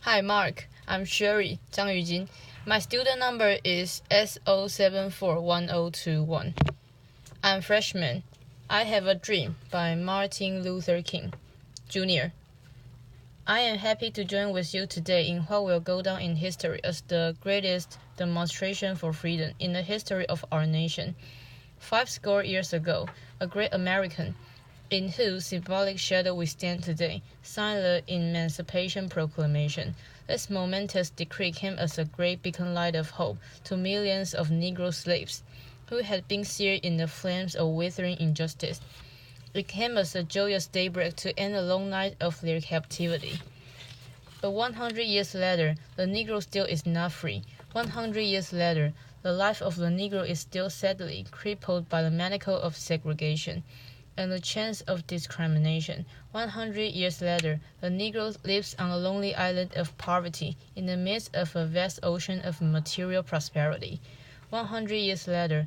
Hi Mark, I'm Sherry Zhang Yujin. My student number is S0741021. I'm freshman. I Have a Dream by Martin Luther King, Jr. I am happy to join with you today in what will go down in history as the greatest demonstration for freedom in the history of our nation. 50 years ago, a great American, in whose symbolic shadow we stand today, signed the Emancipation Proclamation. This momentous decree came as a great beacon light of hope to millions of Negro slaves who had been seared in the flames of withering injustice. It came as a joyous daybreak to end a long night of their captivity. But 100 years later, the Negro still is not free. 100 years later, the life of the Negro is still sadly crippled by the manacle of segregation and the chains of discrimination. 100 years later, the Negro lives on a lonely island of poverty in the midst of a vast ocean of material prosperity. 100 years later,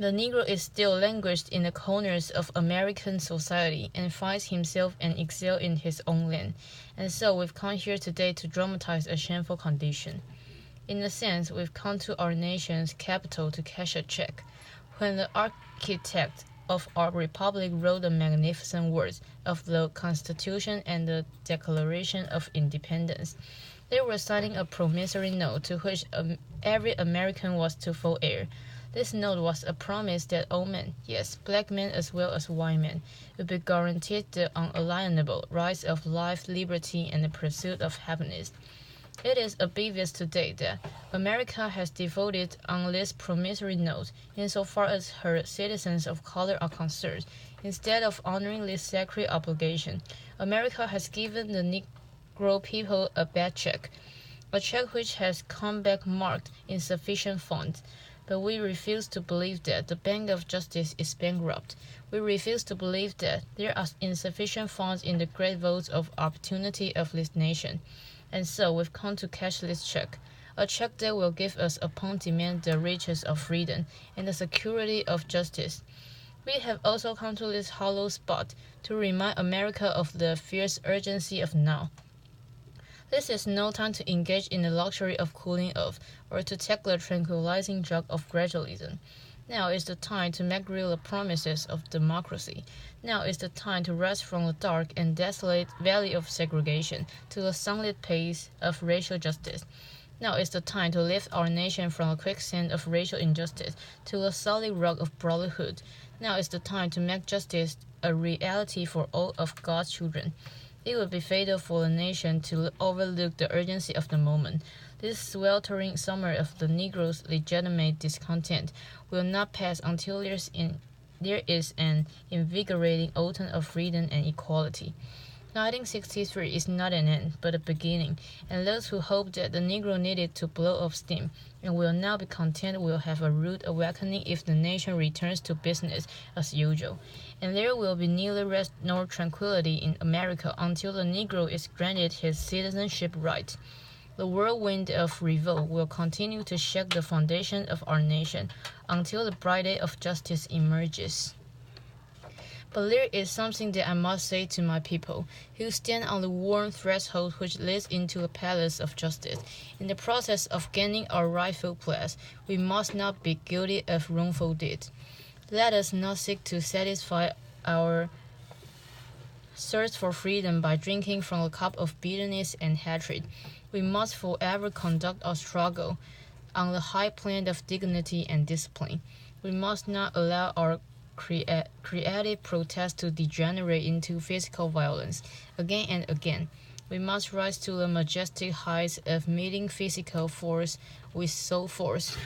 the Negro is still languished in the corners of American society and finds himself an exile in his own land. And so we've come here today to dramatize a shameful condition. In a sense, we've come to our nation's capital to cash a check. When the architect of our republic wrote the magnificent words of the Constitution and the Declaration of Independence, they were signing a promissory note to which every American was to full heir. This note was a promise that all men, yes, black men as well as white men, would be guaranteed the unalienable rights of life, liberty, and the pursuit of happiness. It is obvious today that America has devoted on this promissory note insofar as her citizens of color are concerned. Instead of honoring this sacred obligation, America has given the Negro people a bad check, a check which has come back marked insufficient funds. But we refuse to believe that the Bank of Justice is bankrupt. We refuse to believe that there are insufficient funds in the great vaults of opportunity of this nation. And so we've come to cash this check, a check that will give us upon demand the riches of freedom and the security of justice. We have also come to this hollow spot to remind America of the fierce urgency of now. This is no time to engage in the luxury of cooling off or to take the tranquilizing drug of gradualism. Now is the time to make real the promises of democracy. Now is the time to rise from the dark and desolate valley of segregation to the sunlit pace of racial justice. Now is the time to lift our nation from the quicksand of racial injustice to the solid rock of brotherhood. Now is the time to make justice a reality for all of God's children. It would be fatal for the nation to overlook the urgency of the moment. This sweltering summer of the Negro's legitimate discontent will not pass until there is an invigorating autumn of freedom and equality. 1963 is not an end, but a beginning, and those who hoped that the Negro needed to blow off steam and will now be content will have a rude awakening if the nation returns to business as usual. And there will be neither rest nor tranquility in America until the Negro is granted his citizenship right. The whirlwind of revolt will continue to shake the foundation of our nation until the bright day of justice emerges. But there is something that I must say to my people, who stand on the warm threshold which leads into the palace of justice. In the process of gaining our rightful place, we must not be guilty of wrongful deeds. Let us not seek to satisfy our thirst for freedom by drinking from a cup of bitterness and hatred. We must forever conduct our struggle on the high plane of dignity and discipline. We must not allow our creative protest to degenerate into physical violence. Again and again, we must rise to the majestic heights of meeting physical force with soul force.